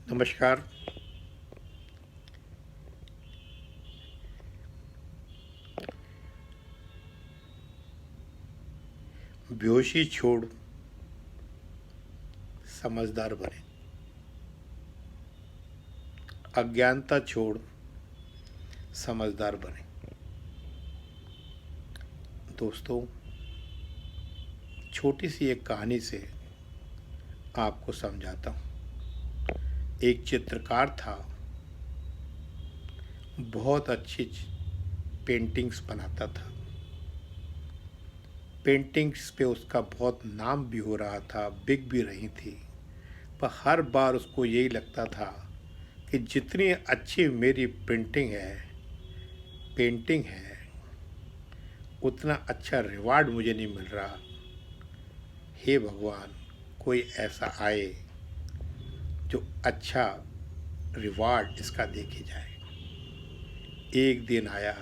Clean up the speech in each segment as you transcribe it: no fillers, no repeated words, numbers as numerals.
नमस्कार। बेहोशी छोड़ समझदार बने, अज्ञानता छोड़ समझदार बने। दोस्तों, छोटी सी एक कहानी से आपको समझाता हूँ। एक चित्रकार था, बहुत अच्छी पेंटिंग्स बनाता था। पेंटिंग्स पे उसका बहुत नाम भी हो रहा था, बिक भी रही थी। पर हर बार उसको यही लगता था कि जितनी अच्छी मेरी पेंटिंग है, उतना अच्छा रिवार्ड मुझे नहीं मिल रहा। हे भगवान, कोई ऐसा आए जो अच्छा रिवार्ड इसका दे के जाए। एक दिन आया,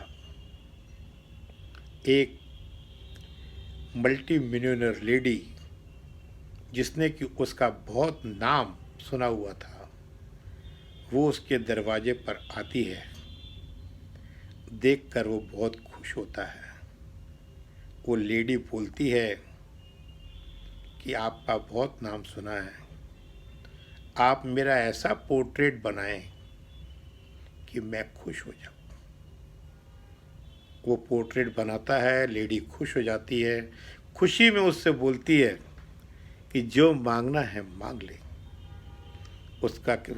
एक मल्टी मिलियनर लेडी, जिसने कि उसका बहुत नाम सुना हुआ था, वो उसके दरवाजे पर आती है। देखकर वो बहुत खुश होता है। वो लेडी बोलती है कि आपका बहुत नाम सुना है, आप मेरा ऐसा पोर्ट्रेट बनाएं कि मैं खुश हो जाऊं। वो पोर्ट्रेट बनाता है, लेडी खुश हो जाती है। खुशी में उससे बोलती है कि जो मांगना है मांग ले। वो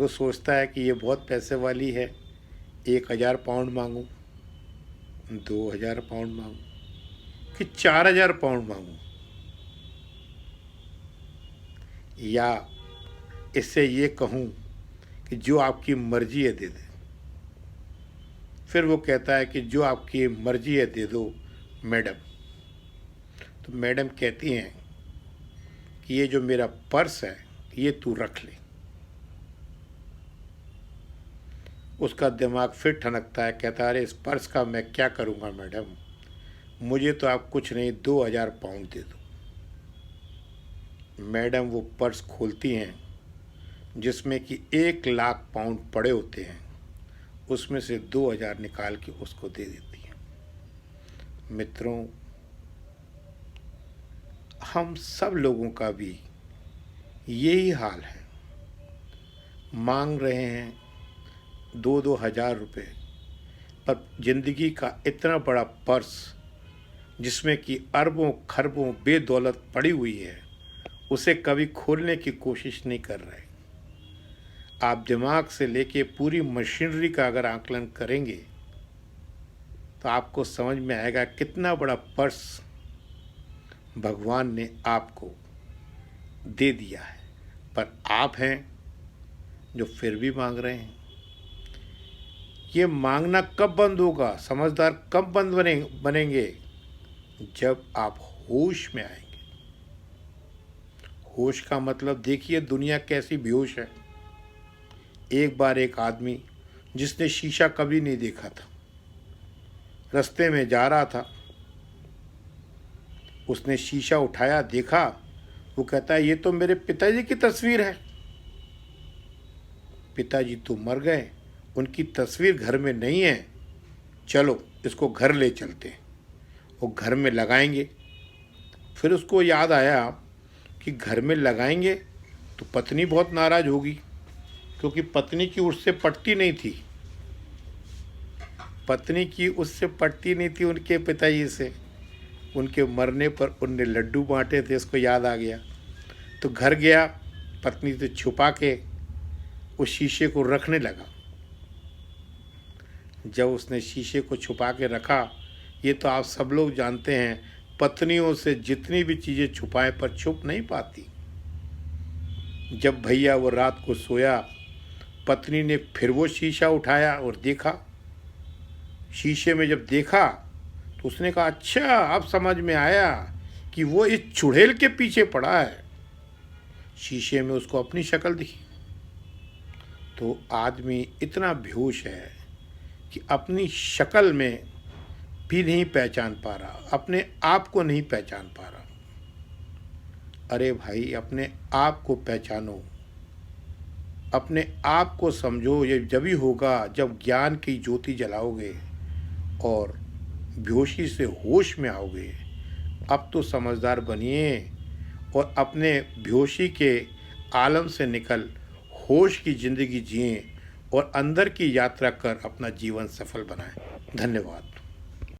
सोचता है कि ये बहुत पैसे वाली है, 1,000 पाउंड मांगूं, 2,000 पाउंड मांगूं कि 4,000 पाउंड मांगूं, या इससे ये कहूँ कि जो आपकी मर्जी है दे दे। फिर वो कहता है कि जो आपकी मर्जी है दे दो मैडम। तो मैडम कहती हैं कि ये जो मेरा पर्स है, ये तू रख ले। उसका दिमाग फिर ठनकता है, कहता है अरे इस पर्स का मैं क्या करूँगा मैडम, मुझे तो आप कुछ नहीं 2,000 पाउंड दे दो। मैडम वो पर्स खोलती हैं, जिसमें कि 1,00,000 पाउंड पड़े होते हैं। उसमें से 2,000 निकाल के उसको दे देती हैं। मित्रों, हम सब लोगों का भी यही हाल है। मांग रहे हैं 2,000 रुपये, पर ज़िंदगी का इतना बड़ा पर्स, जिसमें कि अरबों खरबों बेदौलत पड़ी हुई है, उसे कभी खोलने की कोशिश नहीं कर रहे। आप दिमाग से लेके पूरी मशीनरी का अगर आकलन करेंगे तो आपको समझ में आएगा कितना बड़ा पर्स भगवान ने आपको दे दिया है। पर आप हैं जो फिर भी मांग रहे हैं। ये मांगना कब बंद होगा, समझदार कब बनेंगे? जब आप होश में आएंगे। होश का मतलब देखिए दुनिया कैसी बेहोश है। एक बार एक आदमी, जिसने शीशा कभी नहीं देखा था, रास्ते में जा रहा था। उसने शीशा उठाया, देखा। वो कहता है ये तो मेरे पिताजी की तस्वीर है। पिताजी तो मर गए, उनकी तस्वीर घर में नहीं है। चलो इसको घर ले चलते हैं, वो घर में लगाएंगे। फिर उसको याद आया कि घर में लगाएंगे तो पत्नी बहुत नाराज़ होगी, क्योंकि पत्नी की उससे पटती नहीं थी। पत्नी की उससे पटती नहीं थी उनके पिताजी से। उनके मरने पर उनने लड्डू बांटे थे, इसको याद आ गया। तो घर गया, पत्नी से छुपा के उस शीशे को रखने लगा। जब उसने शीशे को छुपा के रखा, ये तो आप सब लोग जानते हैं, पत्नियों से जितनी भी चीज़ें छुपाएं पर छुप नहीं पाती। जब भैया वो रात को सोया, पत्नी ने फिर वो शीशा उठाया और देखा। शीशे में जब देखा तो उसने कहा अच्छा, अब समझ में आया कि वो इस चुड़ैल के पीछे पड़ा है। शीशे में उसको अपनी शक्ल दिखी। तो आदमी इतना बेहोश है कि अपनी शक्ल में भी नहीं पहचान पा रहा, अपने आप को नहीं पहचान पा रहा। अरे भाई, अपने आप को पहचानो। अपने आप को समझो, ये जभी होगा जब ज्ञान की ज्योति जलाओगे और बेहोशी से होश में आओगे। अब तो समझदार बनिए और अपने बेहोशी के आलम से निकल होश की ज़िंदगी जिएं और अंदर की यात्रा कर अपना जीवन सफल बनाएं। धन्यवाद।